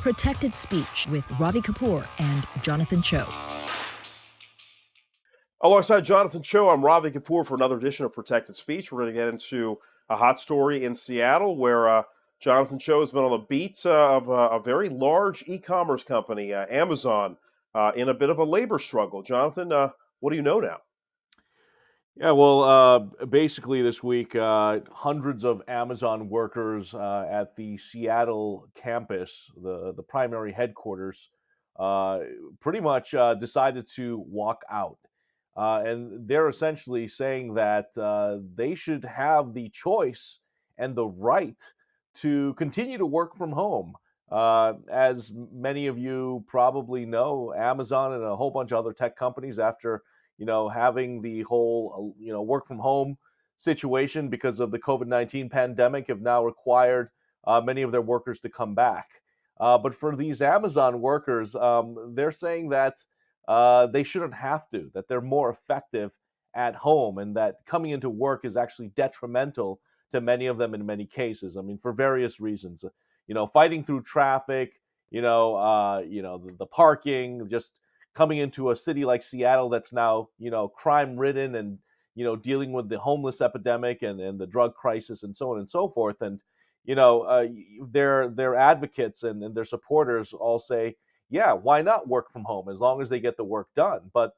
Protected Speech with Ravi Kapur and Jonathan Choe. Alongside Jonathan Choe, I'm Ravi Kapur for another edition of Protected Speech. We're going to get into a hot story in Seattle where Jonathan Choe has been on the beat of a very large e-commerce company, Amazon, in a bit of a labor struggle. Jonathan, what do you know now? Yeah, well, basically this week, hundreds of Amazon workers at the Seattle campus, the primary headquarters, uh, pretty much decided to walk out. And they're essentially saying that they should have the choice and the right to continue to work from home. As many of you probably know, Amazon and a whole bunch of other tech companies, after having the whole, work from home situation because of the COVID-19 pandemic, have now required many of their workers to come back. But for these Amazon workers, they're saying that they shouldn't have to, that they're more effective at home, and that coming into work is actually detrimental to many of them in many cases. I mean, for various reasons, fighting through traffic, the parking, just coming into a city like Seattle that's now, crime ridden, and, dealing with the homeless epidemic and the drug crisis and so on and so forth. And, their advocates and their supporters all say, yeah, why not work from home as long as they get the work done? But,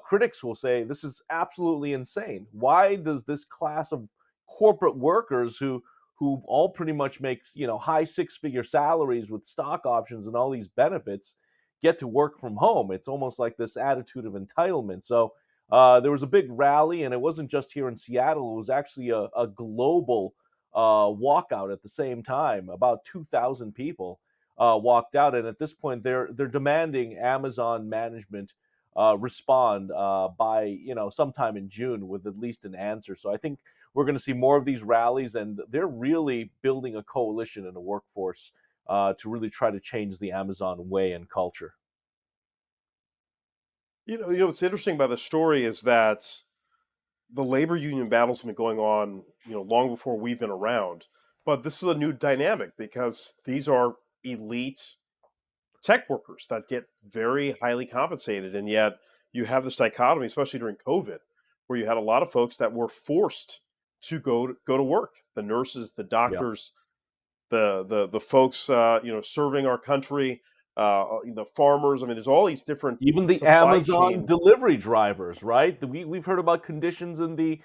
critics will say this is absolutely insane. Why does this class of corporate workers who all pretty much make, high six-figure salaries with stock options and all these benefits get to work from home? It's almost like this attitude of entitlement. So there was a big rally, and it wasn't just here in Seattle. It was actually a global walkout at the same time. About 2,000 people walked out, and at this point, they're demanding Amazon management respond by sometime in June with at least an answer. So I think we're going to see more of these rallies, and they're really building a coalition in the workforce to really try to change the Amazon way and culture. What's interesting about the story is that the labor union battle's been going on, long before we've been around. But this is a new dynamic because these are elite tech workers that get very highly compensated, and yet you have this dichotomy, especially during COVID, where you had a lot of folks that were forced to go to work. The nurses, the Yeah. doctors, the folks, serving our country, the farmers. I mean, there's all these different Even the supply Amazon chain. delivery drivers, right? We've heard about conditions in the,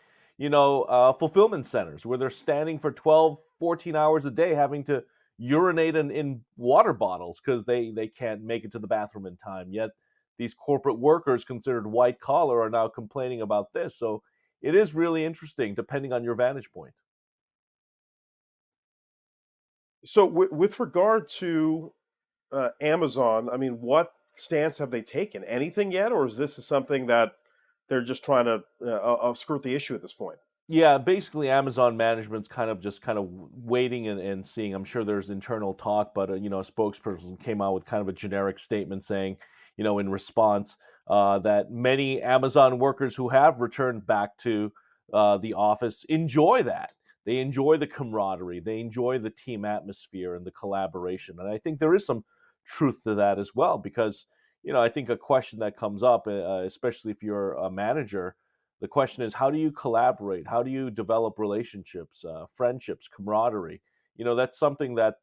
fulfillment centers where they're standing for 12, 14 hours a day having to urinate in water bottles because they can't make it to the bathroom in time. Yet these corporate workers considered white collar are now complaining about this. So it is really interesting depending on your vantage point. So, with regard to Amazon, I mean, what stance have they taken? Anything yet, or is this something that they're just trying to skirt the issue at this point? Yeah, basically Amazon management's kind of waiting and seeing. I'm sure there's internal talk, but a spokesperson came out with kind of a generic statement saying, in response, that many Amazon workers who have returned back to the office enjoy that. They enjoy the camaraderie, they enjoy the team atmosphere and the collaboration, and I think there is some truth to that as well. Because I think a question that comes up, especially if you're a manager, the question is, how do you collaborate? How do you develop relationships, friendships, camaraderie? That's something that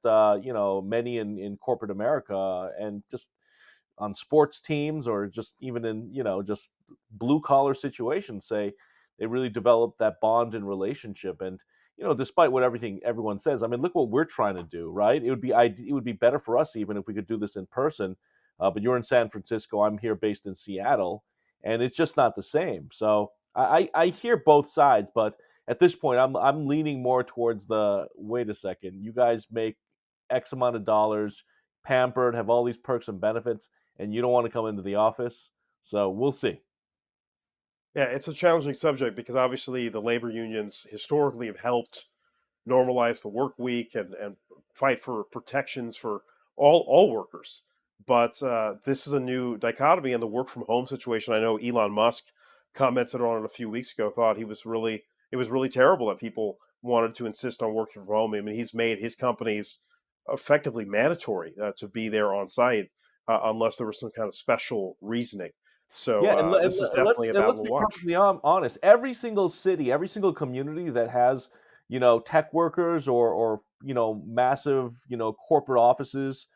many in corporate America, and just on sports teams, or just even in just blue collar situations, say they really develop that bond and relationship. And despite what everyone says, I mean, look what we're trying to do, right? It would be better for us even if we could do this in person. But you're in San Francisco, I'm here based in Seattle, and it's just not the same. So I hear both sides, but at this point, I'm leaning more towards the, wait a second, you guys make X amount of dollars, pampered, have all these perks and benefits, and you don't want to come into the office. So we'll see. Yeah, it's a challenging subject because obviously the labor unions historically have helped normalize the work week and fight for protections for all workers. But this is a new dichotomy in the work from home situation. I know Elon Musk commented on it a few weeks ago. Thought it was really terrible that people wanted to insist on working from home. I mean, he's made his companies effectively mandatory to be there on site unless there was some kind of special reasoning. So Yeah, this is definitely a battle let's to be watch. perfectly honest. Every single city, every single community that has, tech workers or massive, corporate offices,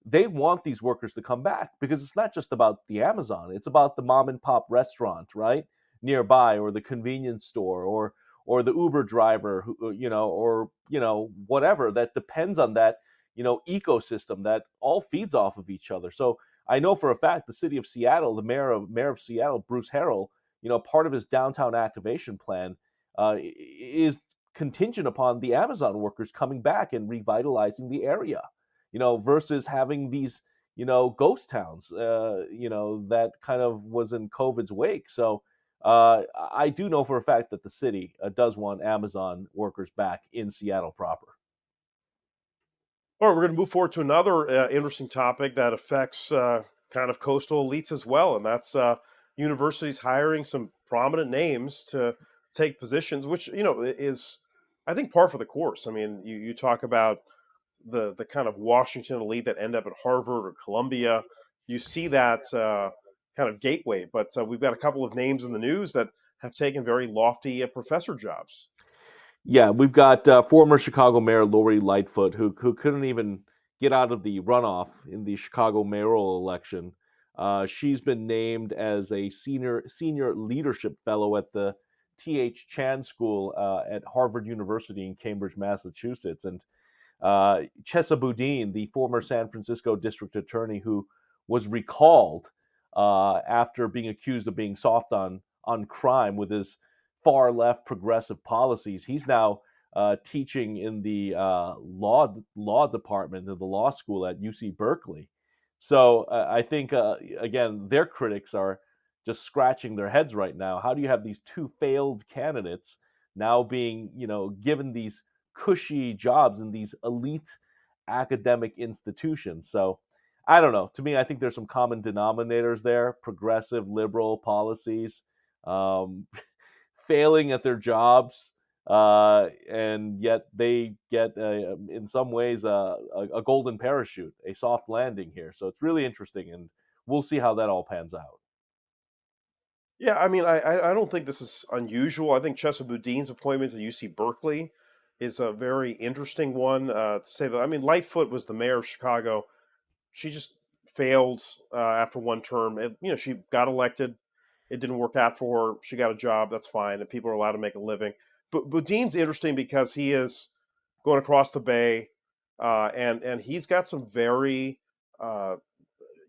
they want these workers to come back because it's not just about the Amazon. It's about the mom and pop restaurant, right? Nearby, or the convenience store, or the Uber driver who, or whatever that depends on that, ecosystem that all feeds off of each other. So I know for a fact the city of Seattle, the mayor of Seattle, Bruce Harrell, part of his downtown activation plan is contingent upon the Amazon workers coming back and revitalizing the area, versus having these, ghost towns, that kind of was in COVID's wake. So I do know for a fact that the city does want Amazon workers back in Seattle proper. All right, we're going to move forward to another interesting topic that affects kind of coastal elites as well, and that's universities hiring some prominent names to take positions, which is, I think, par for the course. I mean, you talk about the kind of Washington elite that end up at Harvard or Columbia. You see that kind of gateway, but we've got a couple of names in the news that have taken very lofty professor jobs. Yeah, we've got former Chicago Mayor Lori Lightfoot, who couldn't even get out of the runoff in the Chicago mayoral election. She's been named as a senior leadership fellow at the T.H. Chan School at Harvard University in Cambridge, Massachusetts, and Chesa Boudin, the former San Francisco district attorney who was recalled after being accused of being soft on crime with his far left progressive policies. He's now teaching in the law department of the law school at UC Berkeley. So I think again their critics are just scratching their heads right now. How do you have these two failed candidates now being given these cushy jobs in these elite academic institutions? So I don't know. To me, I think there's some common denominators there: progressive liberal policies, um, failing at their jobs, and yet they get, in some ways, a golden parachute, a soft landing here. So it's really interesting, and we'll see how that all pans out. Yeah, I mean, I don't think this is unusual. I think Chesa Boudin's appointment to UC Berkeley is a very interesting one. To say that, I mean, Lightfoot was the mayor of Chicago. She just failed after one term. She got elected. It didn't work out for her. She got a job. That's fine, and people are allowed to make a living. But Boudin's interesting because he is going across the bay, and he's got some very uh,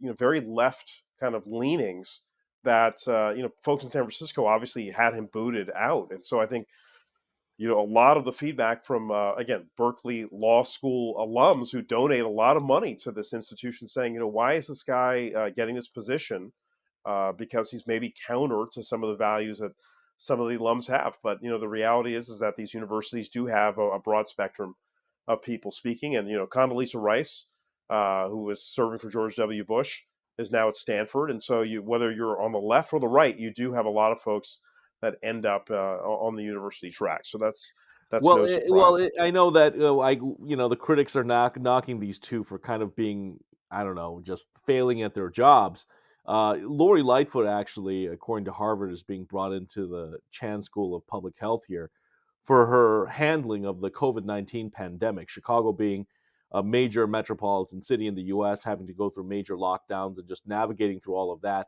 very left kind of leanings that folks in San Francisco obviously had him booted out, and so I think a lot of the feedback from again Berkeley Law School alums who donate a lot of money to this institution, saying, why is this guy getting this position? Because he's maybe counter to some of the values that some of the alums have. But the reality is that these universities do have a broad spectrum of people speaking, and Condoleezza Rice, who was serving for George W. Bush, is now at Stanford, and so whether you're on the left or the right, you do have a lot of folks that end up on the university track. So that's Well, no surprise. I know that the critics are knocking these two for kind of being, I don't know, just failing at their jobs. Lori Lightfoot, actually, according to Harvard, is being brought into the Chan School of Public Health here for her handling of the COVID-19 pandemic. Chicago being a major metropolitan city in the U.S., having to go through major lockdowns and just navigating through all of that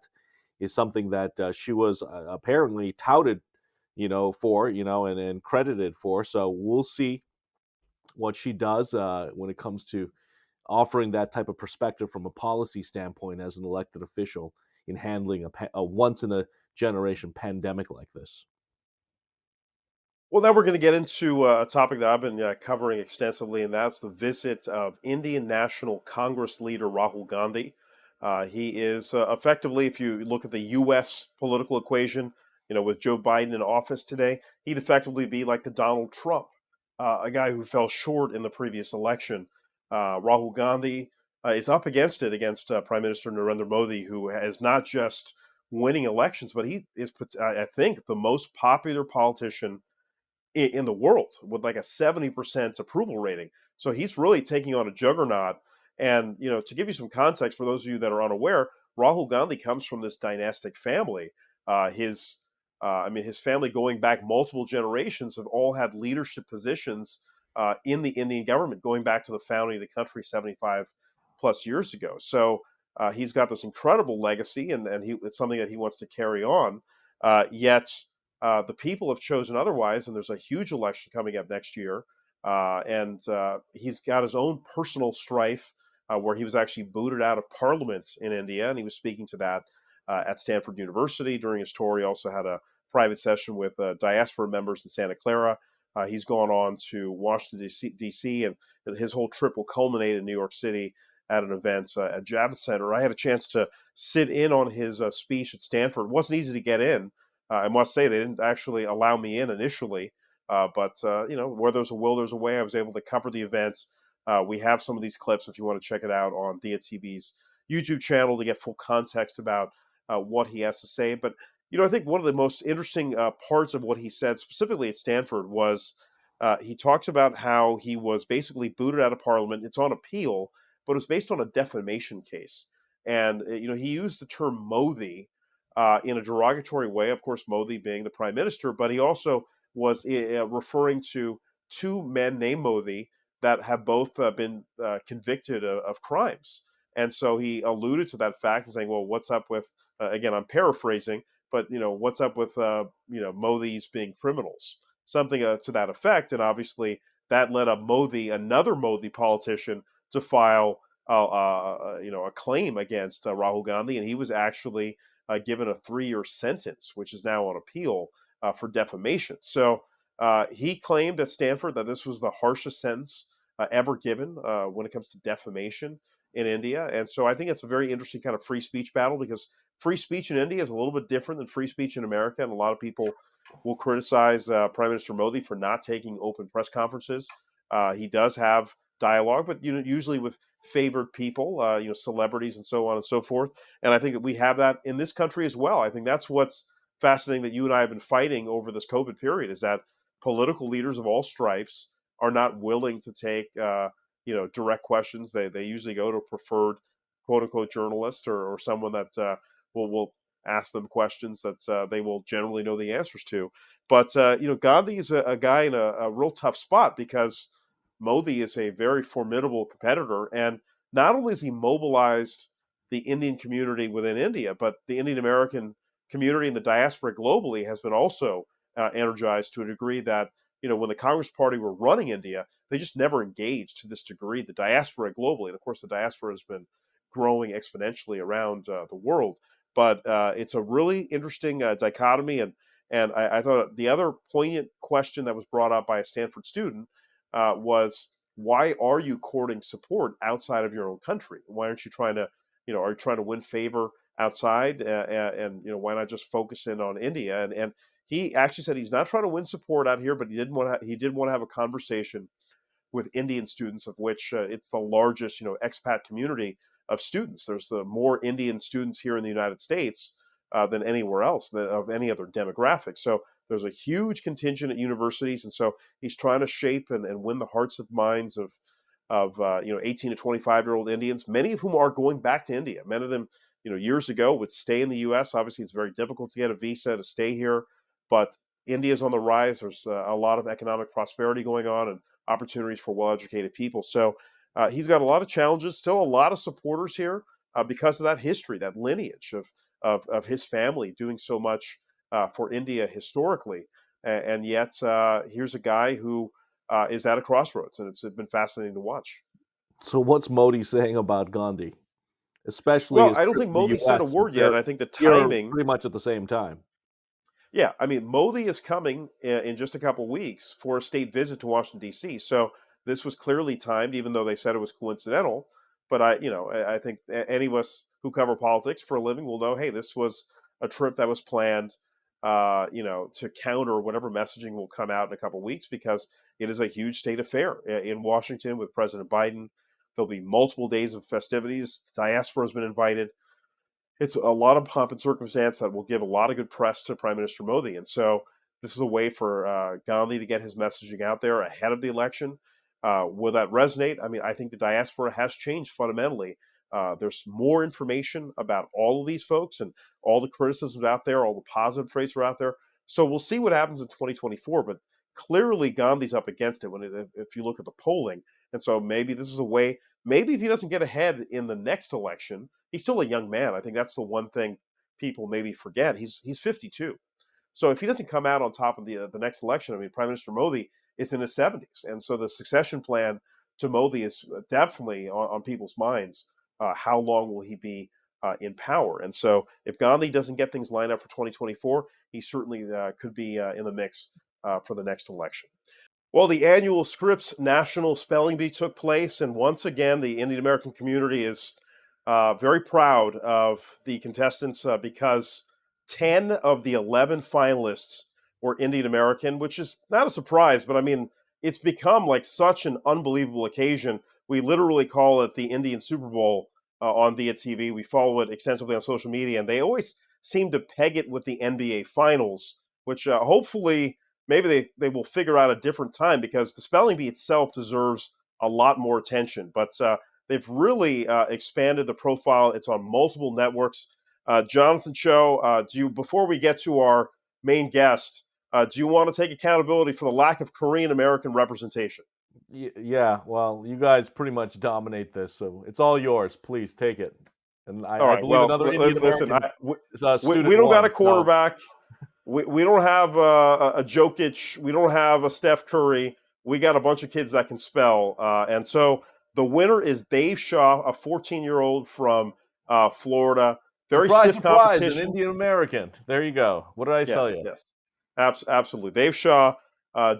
is something that she was apparently touted for, and credited for. So we'll see what she does when it comes to offering that type of perspective from a policy standpoint as an elected official in handling a once in a generation pandemic like this. Well, now we're going to get into a topic that I've been covering extensively, and that's the visit of Indian National Congress leader Rahul Gandhi. He is effectively, if you look at the U.S. political equation, with Joe Biden in office today, he'd effectively be like the Donald Trump, a guy who fell short in the previous election. Rahul Gandhi is up against it against Prime Minister Narendra Modi, who is not just winning elections, but he is, I think, the most popular politician in the world with like a 70% approval rating. So he's really taking on a juggernaut. And, to give you some context for those of you that are unaware, Rahul Gandhi comes from this dynastic family. His family going back multiple generations have all had leadership positions in the Indian government, going back to the founding of the country 75 plus years ago. So he's got this incredible legacy, and it's something that he wants to carry on. Yet the people have chosen otherwise, and there's a huge election coming up next year. And he's got his own personal strife where he was actually booted out of parliament in India, and he was speaking to that at Stanford University during his tour. He also had a private session with diaspora members in Santa Clara. He's gone on to Washington, D.C., and his whole trip will culminate in New York City at an event at Javits Center. I had a chance to sit in on his speech at Stanford. It wasn't easy to get in. I must say they didn't actually allow me in initially, but where there's a will, there's a way. I was able to cover the event. We have some of these clips if you want to check it out on Diya TV's YouTube channel to get full context about what he has to say. But I think one of the most interesting parts of what he said, specifically at Stanford, was he talks about how he was basically booted out of Parliament. It's on appeal, but it was based on a defamation case, and he used the term Modi in a derogatory way, of course, Modi being the prime minister, but he also was referring to two men named Modi that have both been convicted of crimes. And so he alluded to that fact and saying, well, what's up with, again, I'm paraphrasing, but, what's up with, Modis being criminals? Something to that effect. And obviously that led up another Modi politician, to file, a claim against Rahul Gandhi. And he was actually given a 3-year sentence, which is now on appeal for defamation. So he claimed at Stanford that this was the harshest sentence ever given when it comes to defamation in India. And so I think it's a very interesting kind of free speech battle, because free speech in India is a little bit different than free speech in America. And a lot of people will criticize Prime Minister Modi for not taking open press conferences. He does have dialogue, but usually with favored people, celebrities and so on and so forth. And I think that we have that in this country as well. I think that's what's fascinating, that you and I have been fighting over this COVID period, is that political leaders of all stripes are not willing to take direct questions. They usually go to a preferred quote unquote journalist, or someone that will ask them questions that they will generally know the answers to. But Gandhi is a guy in a real tough spot, because Modi is a very formidable competitor, and not only has he mobilized the Indian community within India, but the Indian American community and the diaspora globally has been also energized to a degree that, when the Congress Party were running India, they just never engaged to this degree. The diaspora globally, and of course, the diaspora has been growing exponentially around the world. But it's a really interesting dichotomy, and I thought the other poignant question that was brought up by a Stanford student was, why are you courting support outside of your own country? Why aren't you trying to, are you trying to win favor outside? And why not just focus in on India? And he actually said he's not trying to win support out here, but he did want to have a conversation with Indian students, of which it's the largest, expat community of students. There's more Indian students here in the United States than anywhere else, of any other demographic. So there's a huge contingent at universities, and so he's trying to shape and win the hearts and minds of 18 to 25-year-old Indians, many of whom are going back to India. Many of them, years ago would stay in the U.S. Obviously, it's very difficult to get a visa to stay here, but India's on the rise. There's a lot of economic prosperity going on, and opportunities for well-educated people. So he's got a lot of challenges, still a lot of supporters here because of that history, that lineage of his family doing so much for India historically. And yet here's a guy who is at a crossroads, and it's been fascinating to watch. So what's Modi saying about Gandhi, especially Well, his I don't trip think to the Modi said a U.S. since word yet. they're And I think the here timing. pretty much at the same time? Yeah, I mean, Modi is coming in just a couple weeks for a state visit to Washington D.C. So this was clearly timed, even though they said it was coincidental. But I think any of us who cover politics for a living will know, hey, this was a trip that was planned, to counter whatever messaging will come out in a couple weeks, because it is a huge state affair in Washington with President Biden. There'll be multiple days of festivities. The diaspora has been invited. It's a lot of pomp and circumstance that will give a lot of good press to Prime Minister Modi. And so this is a way for Gandhi to get his messaging out there ahead of the election. Will that resonate? I mean, I think the diaspora has changed fundamentally. There's more information about all of these folks, and all the criticisms out there, all the positive traits are out there. So we'll see what happens in 2024. But clearly, Gandhi's up against it if you look at the polling. And so maybe this is a way. Maybe if he doesn't get ahead in the next election, he's still a young man. I think that's the one thing people maybe forget. He's 52. So if he doesn't come out on top of the next election, I mean, Prime Minister Modi is in his 70s, and so the succession plan to Modi is definitely on people's minds. How long will he be in power? And so if Gandhi doesn't get things lined up for 2024, he certainly could be in the mix for the next election. Well, the annual Scripps National Spelling Bee took place, and once again, the Indian American community is very proud of the contestants because 10 of the 11 finalists were Indian American, which is not a surprise, but I mean, it's become like such an unbelievable occasion. We literally call it the Indian Super Bowl on Diya TV. We follow it extensively on social media, and they always seem to peg it with the NBA Finals, which hopefully maybe they will figure out a different time because the spelling bee itself deserves a lot more attention. But they've really expanded the profile. It's on multiple networks. Jonathan Choe, before we get to our main guest, do you want to take accountability for the lack of Korean American representation? Yeah, well, you guys pretty much dominate this, so it's all yours. Please take it. And All I right. believe Well, another Indian listen, American we student don't got won. a quarterback. We don't have a Jokic. We don't have a Steph Curry. We got a bunch of kids that can spell. And so the winner is Dave Shaw, a 14-year-old from Florida. Very Surprise, stiff surprise, an competition. Indian American. There you go. What did I tell Yes, you? yes. Absolutely. Dave Shaw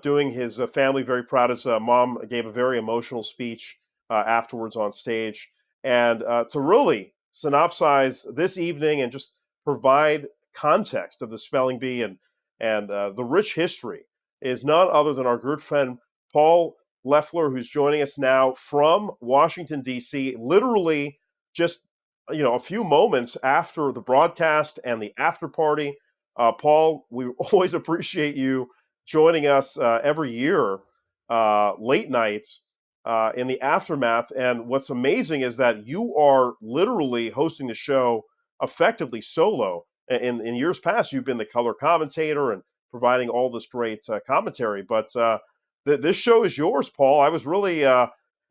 doing his family very proud. His mom gave a very emotional speech afterwards on stage. And to really synopsize this evening and just provide context of the spelling bee and the rich history is none other than our good friend Paul Loeffler, who's joining us now from Washington, D.C., literally just a few moments after the broadcast and the after party. Paul, we always appreciate you joining us every year, late nights in the aftermath. And what's amazing is that you are literally hosting the show effectively solo. In years past, you've been the color commentator and providing all this great commentary. But this show is yours, Paul. I was really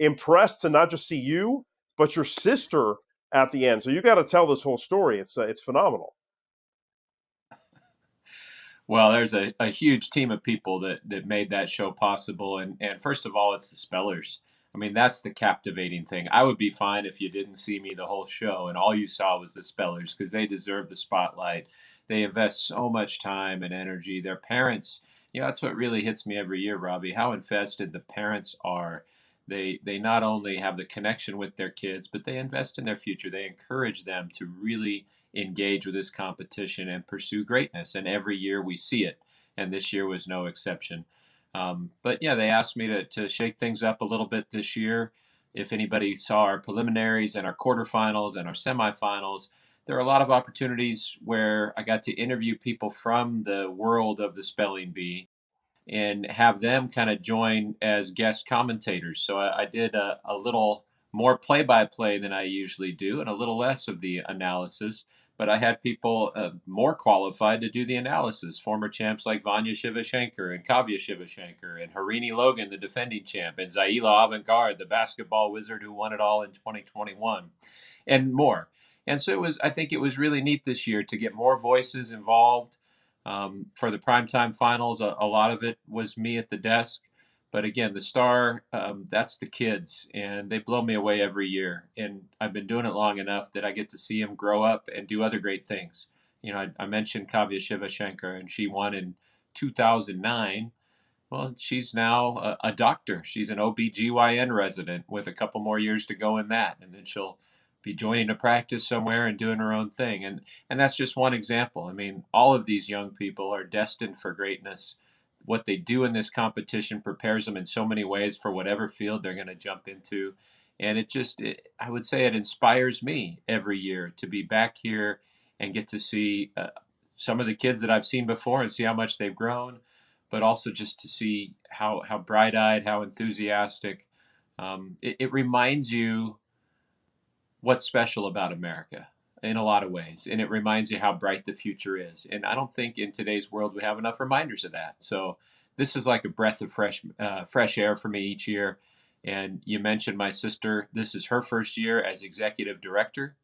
impressed to not just see you, but your sister at the end. So you got to tell this whole story. It's phenomenal. Well, there's a huge team of people that made that show possible. And first of all, it's the spellers. I mean, that's the captivating thing. I would be fine if you didn't see me the whole show and all you saw was the spellers because they deserve the spotlight. They invest so much time and energy. Their parents, that's what really hits me every year, Robbie, how invested the parents are. They not only have the connection with their kids, but they invest in their future. They encourage them to really engage with this competition and pursue greatness. And every year we see it. And this year was no exception. But yeah, they asked me to shake things up a little bit this year. If anybody saw our preliminaries and our quarterfinals and our semifinals, there are a lot of opportunities where I got to interview people from the world of the spelling bee and have them kind of join as guest commentators. So I did a little more play by play than I usually do and a little less of the analysis. But I had people more qualified to do the analysis. Former champs like Vanya Shivashankar and Kavya Shivashankar and Harini Logan, the defending champ, and Zaila Avant-Garde, the basketball wizard who won it all in 2021, and more. And so I think it was really neat this year to get more voices involved. For the primetime finals, a lot of it was me at the desk. But again, the star, that's the kids, and they blow me away every year. And I've been doing it long enough that I get to see them grow up and do other great things. I mentioned Kavya Shivashankar, and she won in 2009. Well, she's now a doctor. She's an OB/GYN resident with a couple more years to go in that. And then she'll be joining a practice somewhere and doing her own thing. And that's just one example. I mean, all of these young people are destined for greatness. What they do in this competition prepares them in so many ways for whatever field they're going to jump into. And I would say it inspires me every year to be back here and get to see some of the kids that I've seen before and see how much they've grown. but also just to see how bright eyed, how enthusiastic. It reminds you what's special about America in a lot of ways, and it reminds you how bright the future is. And I don't think in today's world we have enough reminders of that. So this is like a breath of fresh air for me each year. And you mentioned my sister. This is her first year as executive director,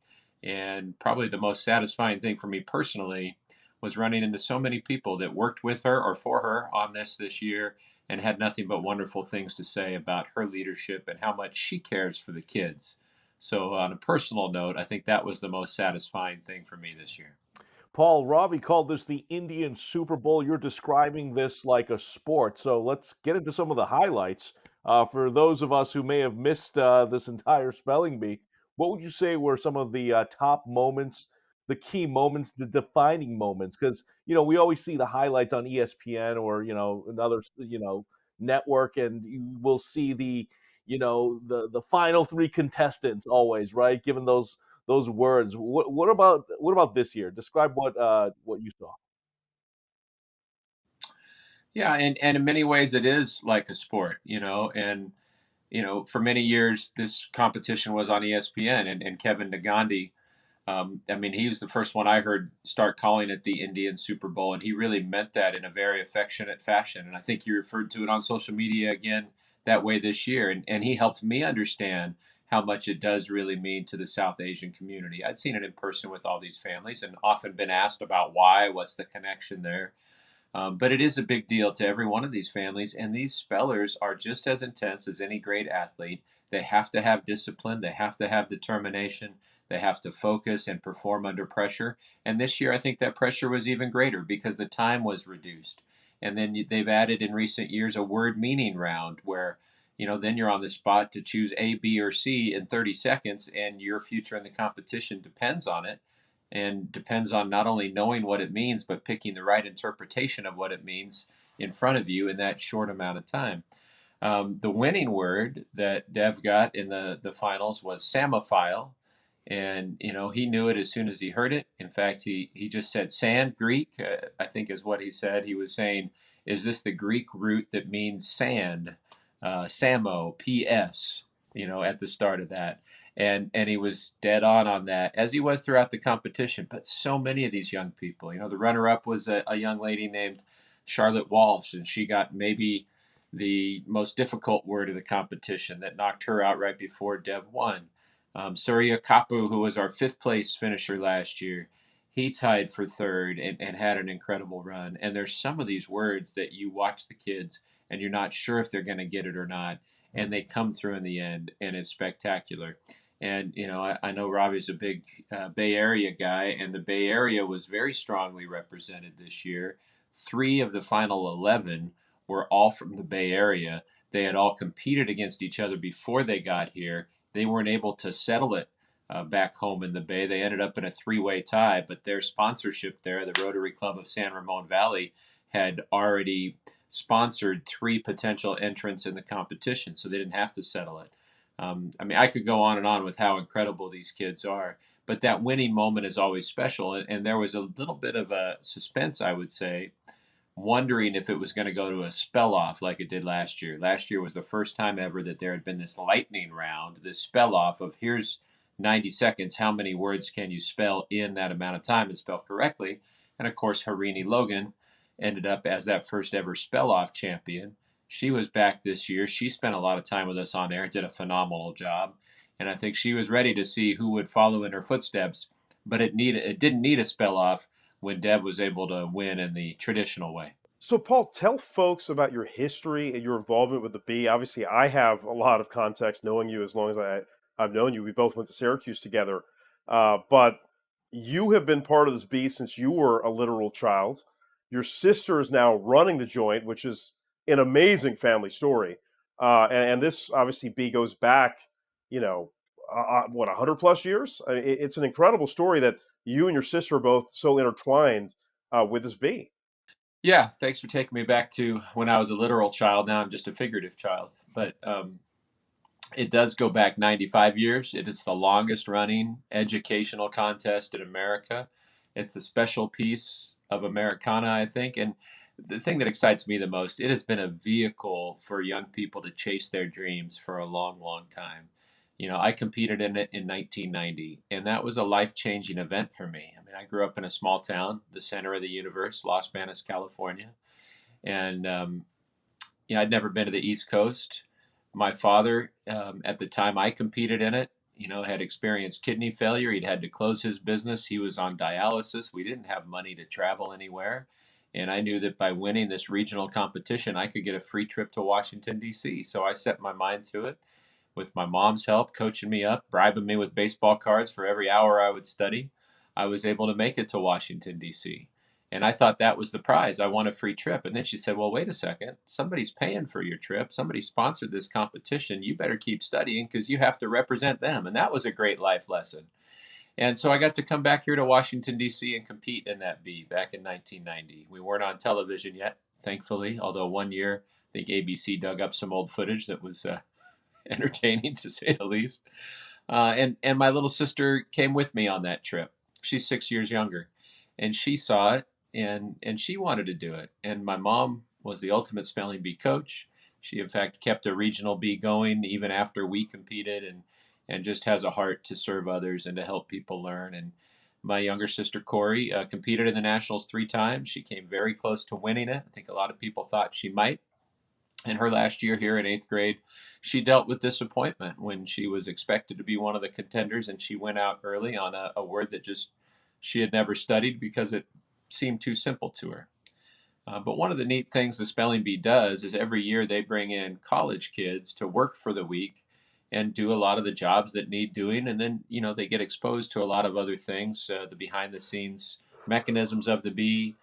and probably the most satisfying thing for me personally was running into so many people that worked with her or for her on this year and had nothing but wonderful things to say about her leadership and how much she cares for the kids. So, on a personal note, I think that was the most satisfying thing for me this year. Paul, Ravi called this the Indian Super Bowl. You're describing this like a sport. So let's get into some of the highlights. For those of us who may have missed this entire spelling bee, what would you say were some of the top moments, the key moments, the defining moments? Because, we always see the highlights on ESPN or, another, network, and you will see the final three contestants always, right? Given those words. What about this year? Describe what you saw. Yeah, and in many ways it is like a sport, and for many years this competition was on ESPN, and Kevin Nagandi. I mean, he was the first one I heard start calling it the Indian Super Bowl, and he really meant that in a very affectionate fashion. And I think you referred to it on social media again that way this year. And he helped me understand how much it does really mean to the South Asian community. I'd seen it in person with all these families and often been asked about why, what's the connection there. But it is a big deal to every one of these families, and these spellers are just as intense as any great athlete. They have to have discipline, they have to have determination, they have to focus and perform under pressure. And this year, I think that pressure was even greater because the time was reduced. And then they've added in recent years a word meaning round where then you're on the spot to choose A, B, or C in 30 seconds, and your future in the competition depends on it and depends on not only knowing what it means, but picking the right interpretation of what it means in front of you in that short amount of time. The winning word that Dev got in the finals was samophile. And, he knew it as soon as he heard it. In fact, he just said sand, Greek, I think is what he said. He was saying, is this the Greek root that means sand? Samo, P.S., at the start of that. And he was dead on that, as he was throughout the competition. But so many of these young people, the runner-up was a young lady named Charlotte Walsh, and she got maybe the most difficult word of the competition that knocked her out right before Dev won. Surya Kapur, who was our fifth place finisher last year, he tied for third and had an incredible run. And there's some of these words that you watch the kids and you're not sure if they're going to get it or not, and they come through in the end, and it's spectacular. And I know Ravi's a big Bay Area guy, and the Bay Area was very strongly represented this year. 3 of the final 11 were all from the Bay Area. They had all competed against each other before they got here. They weren't able to settle it back home in the Bay. They ended up in a 3-way tie, but their sponsorship there, the Rotary Club of San Ramon Valley, had already sponsored 3 potential entrants in the competition, so they didn't have to settle it. I mean, I could go on and on with how incredible these kids are, but that winning moment is always special. And there was a little bit of a suspense, I would say, wondering if it was going to go to a spell off like it did last year. Last year was the first time ever that there had been this lightning round, this spell off of here's 90 seconds, how many words can you spell in that amount of time and spell correctly? And of course, Harini Logan ended up as that first ever spell off champion. She was back this year. She spent a lot of time with us on air, did a phenomenal job. And I think she was ready to see who would follow in her footsteps, but it didn't need a spell off when Deb was able to win in the traditional way. So, Paul, tell folks about your history and your involvement with the Bee. Obviously, I have a lot of context knowing you as long as I've known you. We both went to Syracuse together. But you have been part of this Bee since you were a literal child. Your sister is now running the joint, which is an amazing family story. And this, obviously, Bee goes back, what, 100 plus years? I mean, it's an incredible story that you and your sister are both so intertwined with this Bee. Yeah, thanks for taking me back to when I was a literal child. Now I'm just a figurative child. But it does go back 95 years. It is the longest running educational contest in America. It's a special piece of Americana, I think. And the thing that excites me the most, it has been a vehicle for young people to chase their dreams for a long, long time. I competed in it in 1990, and that was a life-changing event for me. I mean, I grew up in a small town, the center of the universe, Los Banos, California, and I'd never been to the East Coast. My father, at the time I competed in it, had experienced kidney failure. He'd had to close his business. He was on dialysis. We didn't have money to travel anywhere. And I knew that by winning this regional competition, I could get a free trip to Washington, D.C. So I set my mind to it with my mom's help, coaching me up, bribing me with baseball cards for every hour I would study. I was able to make it to Washington, D.C. And I thought that was the prize. I won a free trip. And then she said, well, wait a second. Somebody's paying for your trip. Somebody sponsored this competition. You better keep studying because you have to represent them. And that was a great life lesson. And so I got to come back here to Washington, D.C. and compete in that B back in 1990. We weren't on television yet, thankfully, although one year I think ABC dug up some old footage that was entertaining to say the least. And my little sister came with me on that trip. She's 6 years younger, and she saw it, and she wanted to do it. And my mom was the ultimate spelling bee coach. She in fact kept a regional bee going even after we competed, and just has a heart to serve others and to help people learn. And my younger sister Corey competed in the nationals 3 times. She came very close to winning it. I think a lot of people thought she might. In her last year here in 8th grade, she dealt with disappointment when she was expected to be one of the contenders, and she went out early on a word that just she had never studied because it seemed too simple to her. But one of the neat things the spelling bee does is every year they bring in college kids to work for the week and do a lot of the jobs that need doing, and then they get exposed to a lot of other things, the behind the scenes mechanisms of the bee.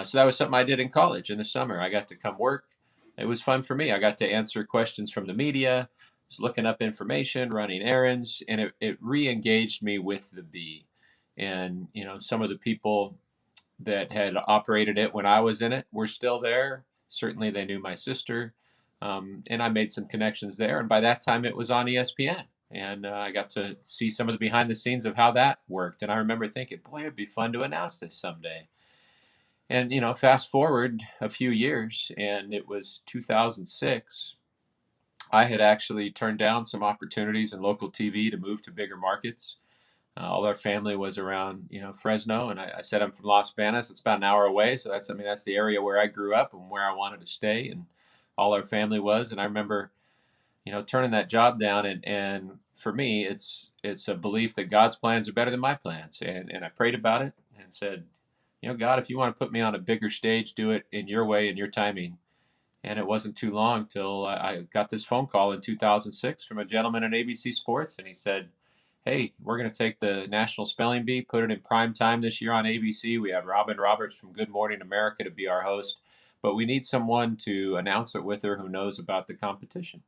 So that was something I did in college in the summer. I got to come work. It was fun for me. I got to answer questions from the media, was looking up information, running errands, and it re-engaged me with the bee. And some of the people that had operated it when I was in it were still there. Certainly, they knew my sister, and I made some connections there. And by that time, it was on ESPN, and I got to see some of the behind the scenes of how that worked. And I remember thinking, boy, it'd be fun to announce this someday. And fast forward a few years, and it was 2006. I had actually turned down some opportunities in local TV to move to bigger markets. All our family was around, Fresno, and I said I'm from Los Banos. It's about an hour away, so that's the area where I grew up and where I wanted to stay, and all our family was. And I remember, turning that job down, and for me, it's a belief that God's plans are better than my plans, and I prayed about it and said, God, if you want to put me on a bigger stage, do it in your way and your timing. And it wasn't too long till I got this phone call in 2006 from a gentleman at ABC Sports, and he said, hey, we're going to take the National Spelling Bee, put it in prime time this year on ABC. We have Robin Roberts from Good Morning America to be our host, but we need someone to announce it with her who knows about the competition.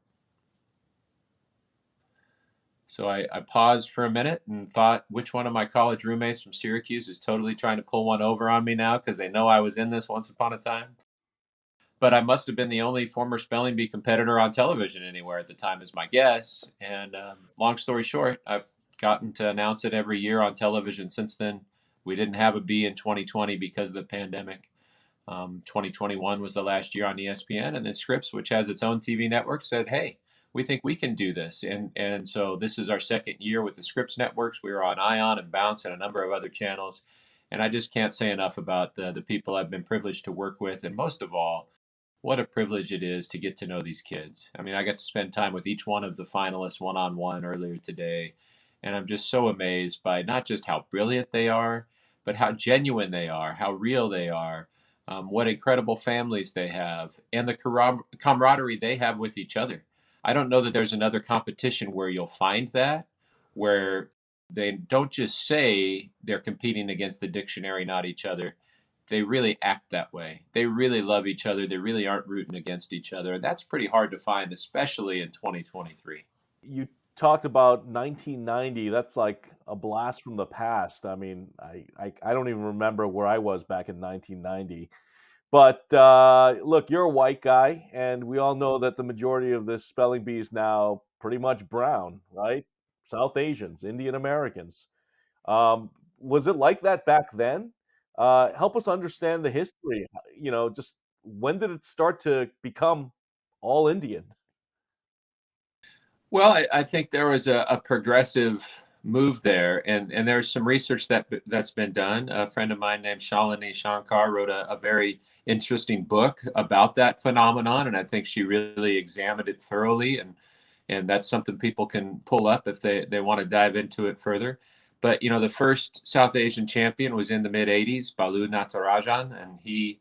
So I paused for a minute and thought, which one of my college roommates from Syracuse is totally trying to pull one over on me now because they know I was in this once upon a time? But I must have been the only former spelling bee competitor on television anywhere at the time, is my guess. And long story short, I've gotten to announce it every year on television since then. We didn't have a bee in 2020 because of the pandemic. 2021 was the last year on ESPN, and then Scripps, which has its own TV network, said, hey, we think we can do this. And so this is our second year with the Scripps networks. We were on Ion and Bounce and a number of other channels. And I just can't say enough about the people I've been privileged to work with. And most of all, what a privilege it is to get to know these kids. I mean, I got to spend time with each one of the finalists one-on-one earlier today. And I'm just so amazed by not just how brilliant they are, but how genuine they are, how real they are, what incredible families they have, and the camaraderie they have with each other. I don't know that there's another competition where you'll find that, where they don't just say they're competing against the dictionary, not each other. They really act that way. They really love each other. They really aren't rooting against each other. And that's pretty hard to find, especially in 2023. You talked about 1990. That's like a blast from the past. I mean, I don't even remember where I was back in 1990. But look, you're a white guy, and we all know that the majority of the spelling bee is now pretty much brown, right? South Asians, Indian Americans. Was it like that back then? Help us understand the history. Just when did it start to become all Indian? Well, I think there was a progressive move there, and there's some research that's been done. A friend of mine named Shalini Shankar wrote a very interesting book about that phenomenon, and I think she really examined it thoroughly, and that's something people can pull up if they want to dive into it further. But the first South Asian champion was in the mid '80s, Balu Natarajan, and he,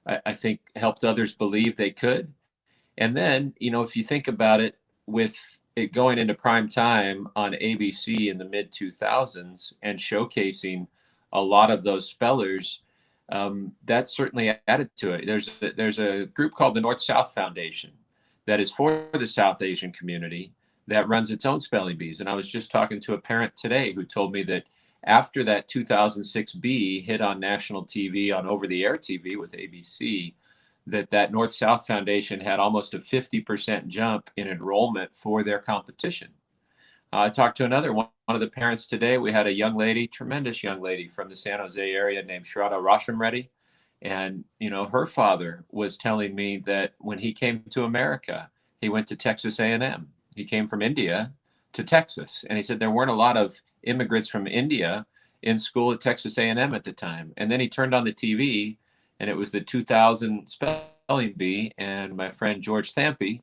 I think, helped others believe they could. And then, if you think about it, with it going into prime time on ABC in the mid 2000s and showcasing a lot of those spellers, that certainly added to it. There's a group called the North South Foundation that is for the South Asian community that runs its own spelling bees. And I was just talking to a parent today who told me that after that 2006 bee hit on national TV, on over-the-air TV with ABC, that North South Foundation had almost a 50% jump in enrollment for their competition. I talked to another one of the parents today. We had a young lady, tremendous young lady from the San Jose area named Shraddha Rashamreddy. And, her father was telling me that when he came to America, he went to Texas A&M. He came from India to Texas. And he said there weren't a lot of immigrants from India in school at Texas A&M at the time. And then he turned on the TV, and it was the 2000 spelling bee. And my friend George Thampy,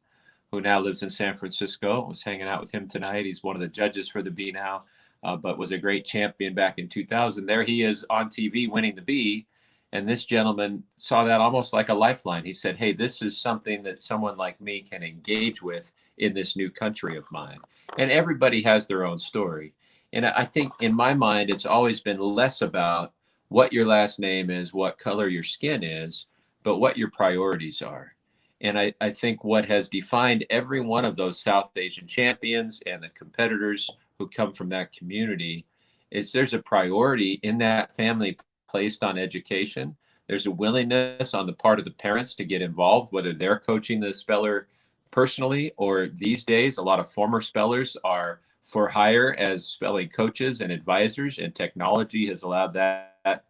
who now lives in San Francisco, was hanging out with him tonight. He's one of the judges for the bee now, but was a great champion back in 2000. There he is on TV winning the bee. And this gentleman saw that almost like a lifeline. He said, hey, this is something that someone like me can engage with in this new country of mine. And everybody has their own story. And I think in my mind, it's always been less about what your last name is, what color your skin is, but what your priorities are. And I think what has defined every one of those South Asian champions and the competitors who come from that community is there's a priority in that family placed on education. There's a willingness on the part of the parents to get involved, whether they're coaching the speller personally, or these days, a lot of former spellers are for hire as spelling coaches and advisors, and technology has allowed that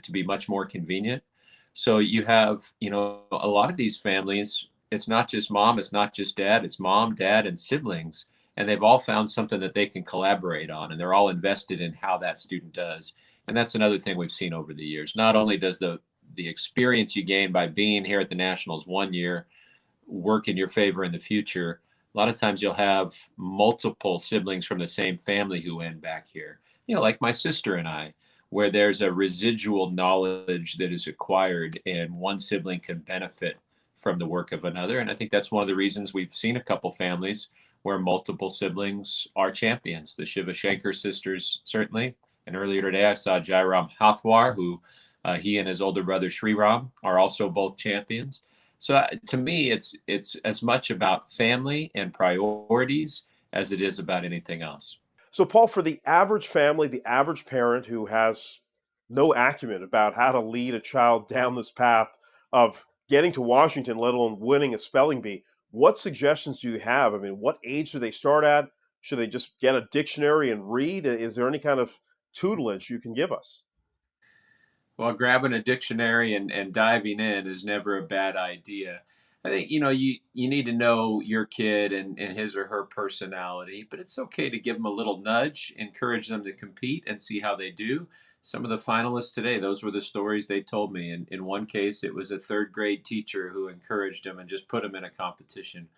to be much more convenient. So you have, a lot of these families, it's not just mom, it's not just dad, it's mom, dad, and siblings. And they've all found something that they can collaborate on, and they're all invested in how that student does. And that's another thing we've seen over the years. Not only does the experience you gain by being here at the Nationals one year work in your favor in the future, a lot of times you'll have multiple siblings from the same family who end back here. Like my sister and I, where there's a residual knowledge that is acquired, and one sibling can benefit from the work of another. And I think that's one of the reasons we've seen a couple families where multiple siblings are champions. The Shiva Shankar sisters, certainly. And earlier today, I saw Jairam Hathwar, who he and his older brother Sriram are also both champions. So to me, it's as much about family and priorities as it is about anything else. So, Paul, for the average family, the average parent who has no acumen about how to lead a child down this path of getting to Washington, let alone winning a spelling bee, what suggestions do you have? I mean, what age do they start at? Should they just get a dictionary and read? Is there any kind of tutelage you can give us? Well, grabbing a dictionary and diving in is never a bad idea. I think, you need to know your kid and his or her personality, but it's okay to give them a little nudge, encourage them to compete and see how they do. Some of the finalists today, those were the stories they told me. In one case, it was a third grade teacher who encouraged him and just put him in a competition.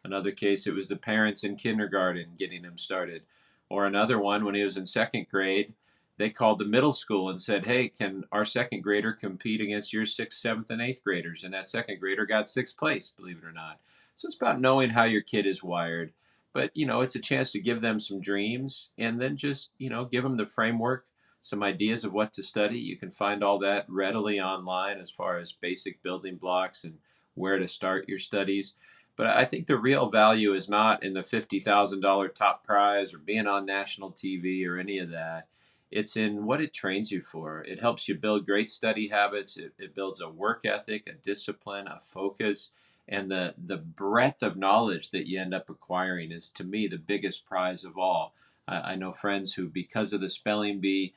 Another case, it was the parents in kindergarten getting him started. Or another one, when he was in second grade, they called the middle school and said, hey, can our second grader compete against your sixth, seventh, and eighth graders? And that second grader got sixth place, believe it or not. So it's about knowing how your kid is wired. But, it's a chance to give them some dreams, and then just, give them the framework, some ideas of what to study. You can find all that readily online as far as basic building blocks and where to start your studies. But I think the real value is not in the $50,000 top prize or being on national TV or any of that. It's in what it trains you for. It helps you build great study habits. It builds a work ethic, a discipline, a focus, and the breadth of knowledge that you end up acquiring is, to me, the biggest prize of all. I know friends who, because of the spelling bee,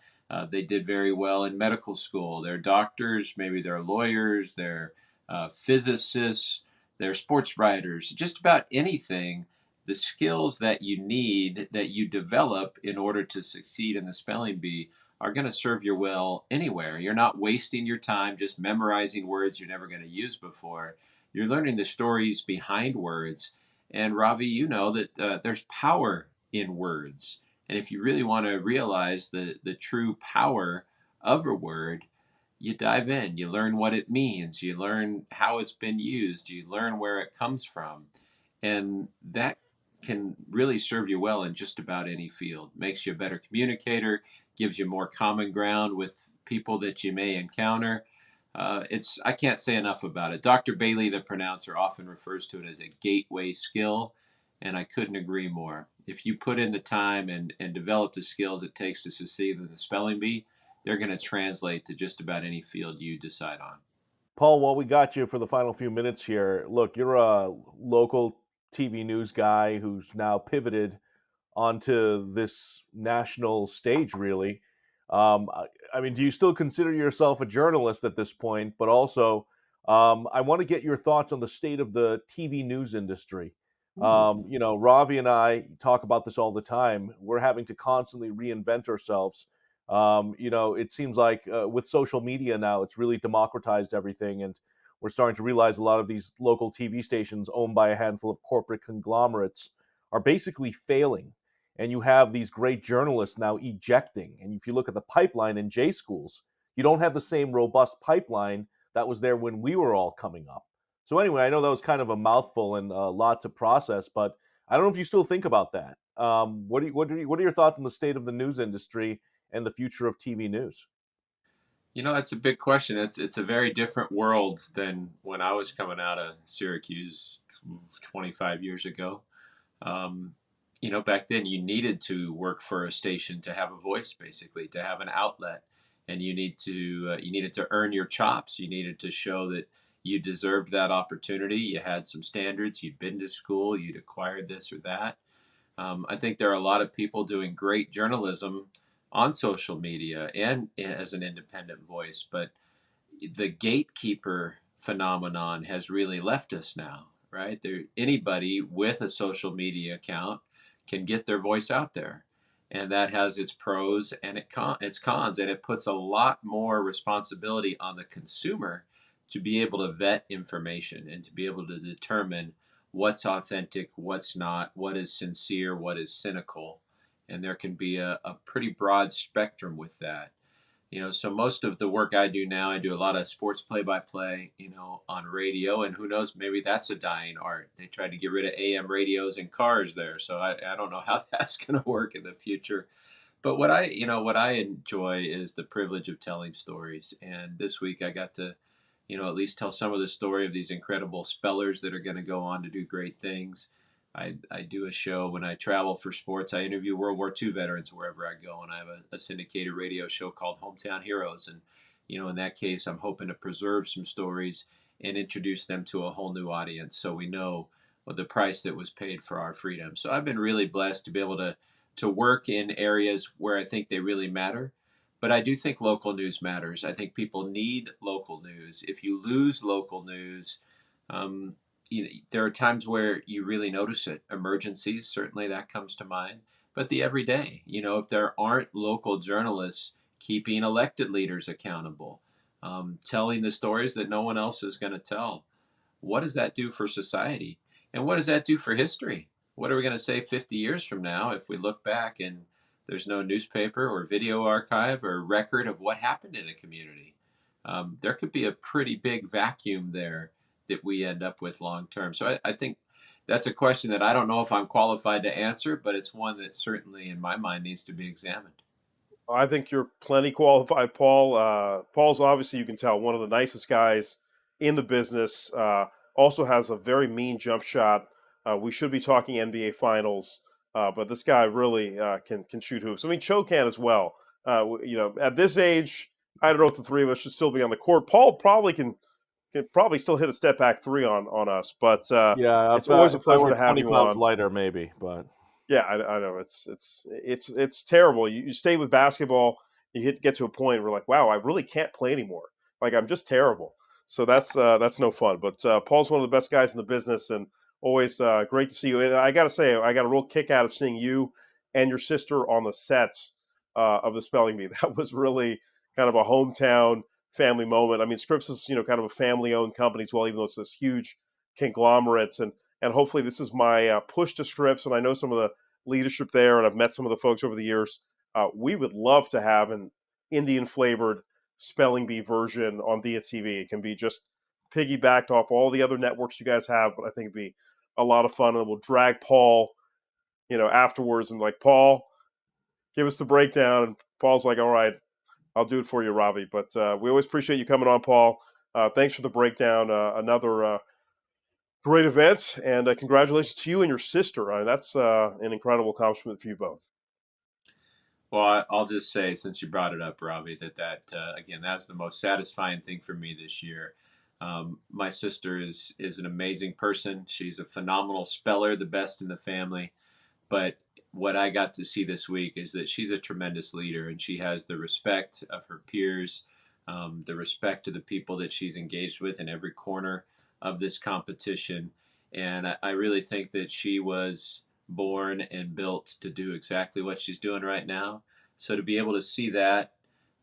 they did very well in medical school. They're doctors, maybe they're lawyers, they're physicists, they're sports writers, just about anything. The skills that you need, that you develop in order to succeed in the spelling bee, are going to serve you well anywhere. You're not wasting your time just memorizing words you're never going to use before. You're learning the stories behind words. And Ravi, you know that there's power in words. And if you really want to realize the true power of a word, you dive in, you learn what it means, you learn how it's been used, you learn where it comes from. And that can really serve you well in just about any field. Makes you a better communicator, gives you more common ground with people that you may encounter. I can't say enough about it. Dr. Bailey, the pronouncer, often refers to it as a gateway skill, and I couldn't agree more. If you put in the time and develop the skills it takes to succeed in the spelling bee, they're going to translate to just about any field you decide on. Paul, while we got you for the final few minutes here, look, you're a local TV news guy who's now pivoted onto this national stage, really. I mean, do you still consider yourself a journalist at this point? But also, I want to get your thoughts on the state of the TV news industry. Ravi and I talk about this all the time. We're having to constantly reinvent ourselves. It seems like with social media now, it's really democratized everything, and we're starting to realize a lot of these local TV stations owned by a handful of corporate conglomerates are basically failing, and you have these great journalists now ejecting. And if you look at the pipeline in J schools, you don't have the same robust pipeline that was there when we were all coming up. So anyway, I know that was kind of a mouthful and a lot to process, but I don't know if you still think about that. What are your thoughts on the state of the news industry and the future of TV news? That's a big question. It's a very different world than when I was coming out of Syracuse 25 years ago. Um, Back then you needed to work for a station to have a voice, basically, to have an outlet, and you needed to earn your chops. You needed to show that you deserved that opportunity. You had some standards. You'd been to school. You'd acquired this or that. I think there are a lot of people doing great journalism on social media and as an independent voice, but the gatekeeper phenomenon has really left us now, right? Anybody with a social media account can get their voice out there. And that has its pros and its cons, and it puts a lot more responsibility on the consumer to be able to vet information and to be able to determine what's authentic, what's not, what is sincere, what is cynical. And there can be a pretty broad spectrum with that. So most of the work I do now, I do a lot of sports play-by-play, on radio, and who knows, maybe that's a dying art. They tried to get rid of AM radios in cars there, so I don't know how that's going to work in the future. But what I enjoy is the privilege of telling stories. And this week I got to, at least tell some of the story of these incredible spellers that are going to go on to do great things. I do a show when I travel for sports. I interview World War II veterans wherever I go, and I have a syndicated radio show called Hometown Heroes. And in that case, I'm hoping to preserve some stories and introduce them to a whole new audience, so we know the price that was paid for our freedom. So I've been really blessed to be able to work in areas where I think they really matter. But I do think local news matters. I think people need local news. If you lose local news, um, there are times where you really notice it. Emergencies, certainly that comes to mind. But the everyday, if there aren't local journalists keeping elected leaders accountable, telling the stories that no one else is going to tell, what does that do for society? And what does that do for history? What are we going to say 50 years from now if we look back and there's no newspaper or video archive or record of what happened in a community? There could be a pretty big vacuum there that we end up with long term. So I think that's a question that I don't know if I'm qualified to answer, but it's one that certainly in my mind needs to be examined. I think you're plenty qualified, Paul. Paul's obviously, you can tell, one of the nicest guys in the business. Also has a very mean jump shot. We should be talking NBA Finals, but this guy really can shoot hoops. I mean, Choe can as well. At this age, I don't know if the three of us should still be on the court. Paul probably can probably still hit a step back three on us, but Yeah, it's always a if I pleasure were to have 20 you pounds on. lighter, maybe, but Yeah, I know it's terrible. You stay with basketball, get to a point where like, wow, I really can't play anymore. Like I'm just terrible. So that's no fun. But Paul's one of the best guys in the business, and always great to see you. And I got to say, I got a real kick out of seeing you and your sister on the sets of the spelling bee. That was really kind of a hometown family moment. I mean, Scripps is kind of a family-owned company as well, even though it's this huge conglomerate. And hopefully this is my push to Scripps. And I know some of the leadership there, and I've met some of the folks over the years. We would love to have an Indian flavored spelling bee version on Diya TV. It can be just piggybacked off all the other networks you guys have, but I think it'd be a lot of fun. And we'll drag Paul, afterwards and like, Paul, give us the breakdown. And Paul's like, all right, I'll do it for you, Ravi. But we always appreciate you coming on, Paul. Thanks for the breakdown. Another great event, and congratulations to you and your sister. That's an incredible accomplishment for you both. Well, I'll just say, since you brought it up, Ravi, that again, that's the most satisfying thing for me this year. My sister is an amazing person. She's a phenomenal speller, the best in the family. But what I got to see this week is that she's a tremendous leader, and she has the respect of her peers, the respect of the people that she's engaged with in every corner of this competition. And I really think that she was born and built to do exactly what she's doing right now. So to be able to see that,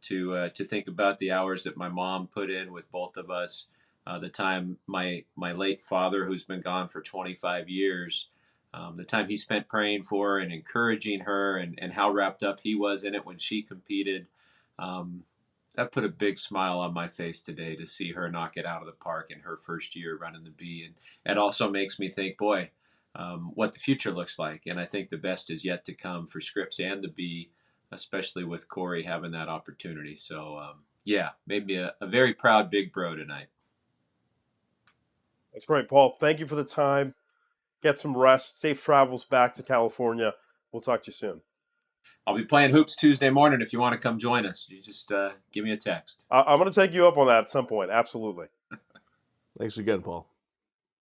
to think about the hours that my mom put in with both of us, the time my late father, who's been gone for 25 years, the time he spent praying for her and encouraging her, and how wrapped up he was in it when she competed. That put a big smile on my face today to see her knock it out of the park in her first year running the bee. And it also makes me think, boy, what the future looks like. And I think the best is yet to come for Scripps and the bee, especially with Corey having that opportunity. So, yeah, made me a very proud big bro tonight. That's great, Paul. Thank you for the time. Get some rest. Safe travels back to California. We'll talk to you soon. I'll be playing hoops Tuesday morning. If you want to come join us, you just give me a text. I'm going to take you up on that at some point. Absolutely. Thanks again, Paul.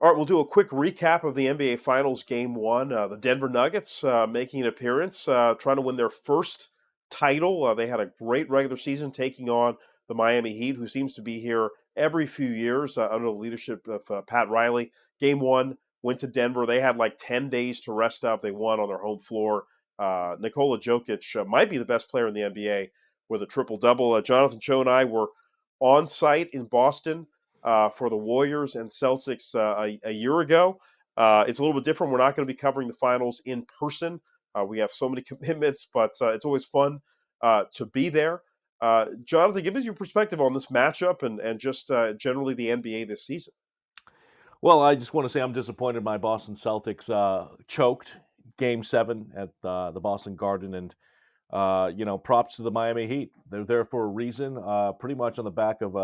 All right, we'll do a quick recap of the NBA Finals Game 1. The Denver Nuggets making an appearance, trying to win their first title. They had a great regular season taking on the Miami Heat, who seems to be here every few years under the leadership of Pat Riley. Game 1 went to Denver. They had like 10 days to rest up. They won on their home floor. Nikola Jokic might be the best player in the NBA with a triple-double. Jonathan Choe and I were on site in Boston for the Warriors and Celtics a year ago. It's a little bit different. We're not going to be covering the finals in person. We have so many commitments, but it's always fun to be there. Jonathan, give us your perspective on this matchup and just generally the NBA this season. Well, I just want to say I'm disappointed my Boston Celtics choked Game 7 at the Boston Garden, and props to the Miami Heat. They're there for a reason, pretty much on the back of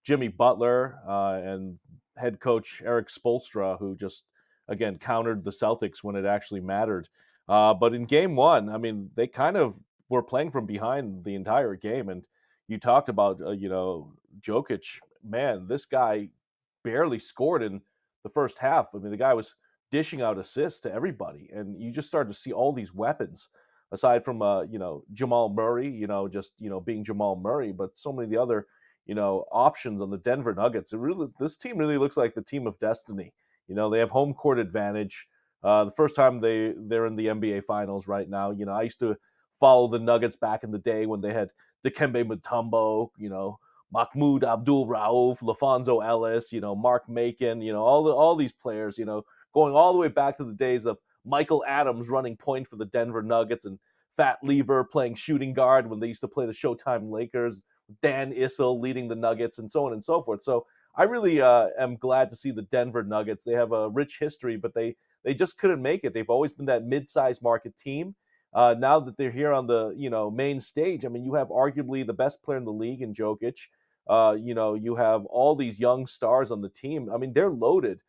Jimmy Butler and head coach Eric Spoelstra, who just, again, countered the Celtics when it actually mattered. But in Game 1, I mean, they kind of were playing from behind the entire game. And you talked about, Jokic. Man, this guy barely scored in the first half. I mean, the guy was dishing out assists to everybody. And you just started to see all these weapons aside from Jamal Murray, being Jamal Murray, but so many of the other options on the Denver Nuggets. This team really looks like the team of destiny. They have home court advantage. The first time they're in the NBA Finals right now. I used to follow the Nuggets back in the day when they had Dikembe Mutombo, Mahmoud Abdul-Rauf, LaFonso Ellis, Mark Macon, all these players, going all the way back to the days of Michael Adams running point for the Denver Nuggets and Fat Lever playing shooting guard when they used to play the Showtime Lakers, Dan Issel leading the Nuggets, and so on and so forth. So I really am glad to see the Denver Nuggets. They have a rich history, but they just couldn't make it. They've always been that mid-sized market team. Now that they're here on the main stage, I mean, you have arguably the best player in the league in Jokic. You have all these young stars on the team. I mean, they're loaded.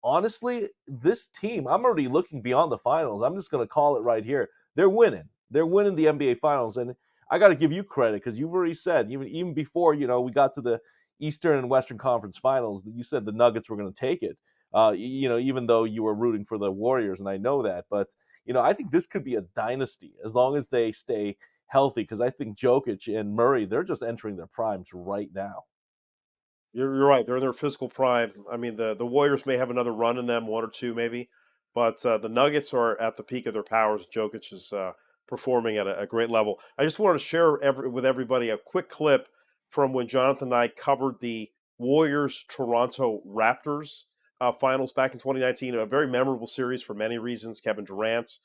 Honestly, this team, I'm already looking beyond the finals. I'm just going to call it right here. They're winning. They're winning the NBA Finals. And I got to give you credit because you've already said, even before, we got to the Eastern and Western Conference Finals, you said the Nuggets were going to take it, even though you were rooting for the Warriors, and I know that. But, I think this could be a dynasty as long as they stay healthy because I think Jokic and Murray, they're just entering their primes right now. You're right. They're in their physical prime. I mean, the Warriors may have another run in them, one or two maybe, but the Nuggets are at the peak of their powers. Jokic is performing at a great level. I just wanted to share with everybody a quick clip from when Jonathan and I covered the Warriors Toronto Raptors finals back in 2019. A very memorable series for many reasons. Kevin Durant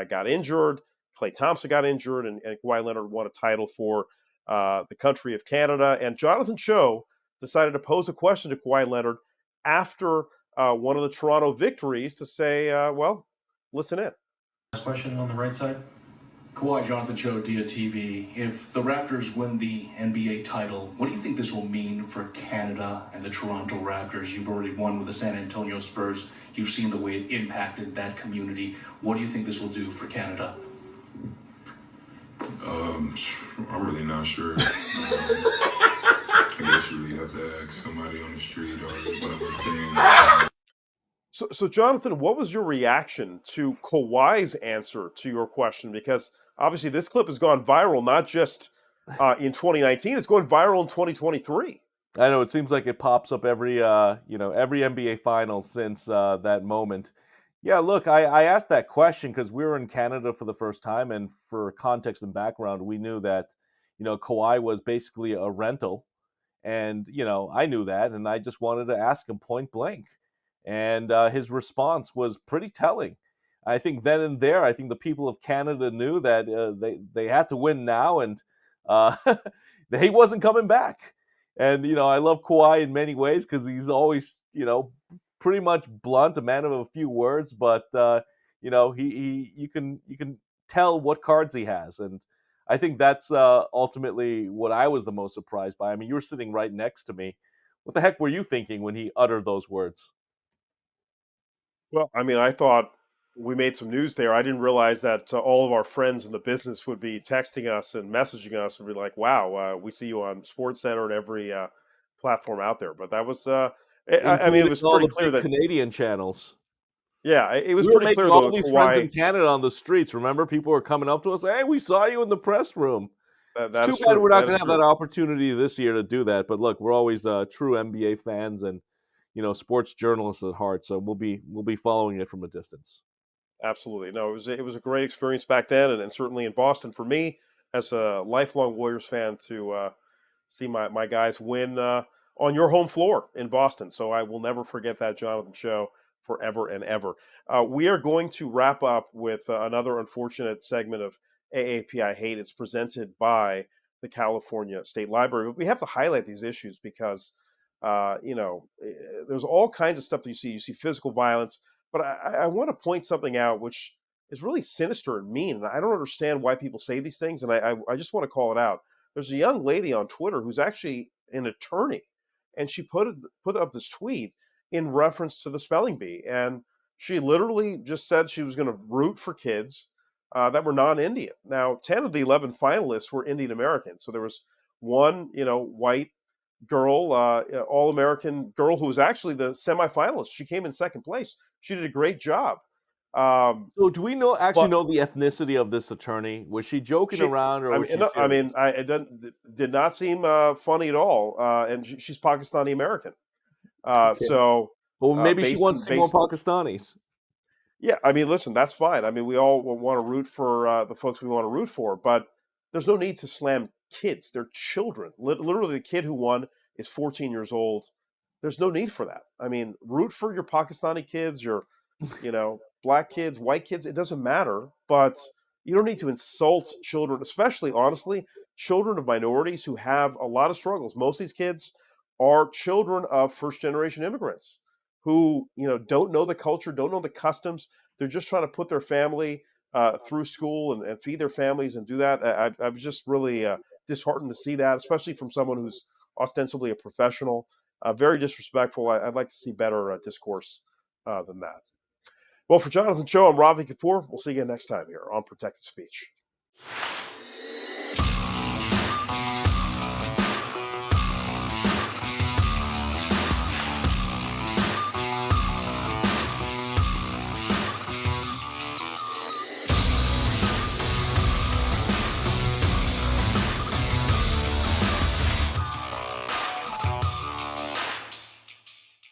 got injured, Klay Thompson got injured, and Kawhi Leonard won a title for the country of Canada. And Jonathan Choe decided to pose a question to Kawhi Leonard after one of the Toronto victories to say, well, listen in. Last question on the right side. Kawhi, Jonathan Choe, Diya TV. If the Raptors win the NBA title, what do you think this will mean for Canada and the Toronto Raptors? You've already won with the San Antonio Spurs. You've seen the way it impacted that community. What do you think this will do for Canada? I'm really not sure. I guess you really have to ask somebody on the street or whatever thing. So Jonathan, what was your reaction to Kawhi's answer to your question? Because obviously this clip has gone viral, not just in 2019, it's going viral in 2023. I know it seems like it pops up every every NBA final since that moment. Yeah, look, I asked that question because we were in Canada for the first time, and for context and background, we knew that Kawhi was basically a rental, and I knew that, and I just wanted to ask him point blank, and his response was pretty telling. I think then and there, I think the people of Canada knew that they had to win now, and uh, he wasn't coming back. And I love Kawhi in many ways because he's always pretty much blunt, a man of a few words, but he you can tell what cards he has, and I think that's ultimately what I was the most surprised by. I mean, you were sitting right next to me. What the heck were you thinking when he uttered those words? Well, I mean, I thought we made some news there. I didn't realize that all of our friends in the business would be texting us and messaging us and be like, "Wow, we see you on Sports Center and every platform out there." But that was, I mean, it Including was all pretty the clear big that, Canadian channels. yeah, it was We were pretty making clear all though. these friends in Kawhi, Canada on the streets. Remember, people were coming up to us, "Hey, we saw you in the press room." It's that too is bad true. we're not That going is to have that true. opportunity this year to do that. But look, we're always true NBA fans and sports journalists at heart, so we'll be following it from a distance. Absolutely. No, it was a great experience back then, and certainly in Boston for me as a lifelong Warriors fan to see my guys win on your home floor in Boston. So I will never forget that, Jonathan Show, forever and ever. We are going to wrap up with another unfortunate segment of AAPI Hate. It's presented by the California State Library. But we have to highlight these issues because, there's all kinds of stuff that you see. You see physical violence, but I want to point something out which is really sinister and mean. And I don't understand why people say these things. And I just want to call it out. There's a young lady on Twitter who's actually an attorney, and she put up this tweet in reference to the spelling bee, and she literally just said she was going to root for kids that were non-Indian. Now, 10 of the 11 finalists were Indian American, so there was one, white girl, All American girl who was actually the semifinalist. She came in second place. She did a great job. Um, So, do we actually but know the ethnicity of this attorney? Was she joking she, around or I was mean, she no, I mean, serious? it did not seem funny at all. And she's Pakistani American. Okay. So Well, maybe she based wants in to see more based Pakistanis. Yeah, I mean, listen, that's fine. I mean, we all want to root for the folks we want to root for, but there's no need to slam kids. They're children. Literally, the kid who won is 14 years old. There's no need for that. I mean, root for your Pakistani kids, your, black kids, white kids. It doesn't matter, but you don't need to insult children, especially, honestly, children of minorities who have a lot of struggles. Most of these kids are children of first generation immigrants who don't know the culture, don't know the customs. They're just trying to put their family through school and feed their families and do that. I was just really disheartened to see that, especially from someone who's ostensibly a professional. Very disrespectful. I'd like to see better discourse than that. Well, for Jonathan Cho, I'm Ravi Kapur. We'll see you again next time here on Protected Speech.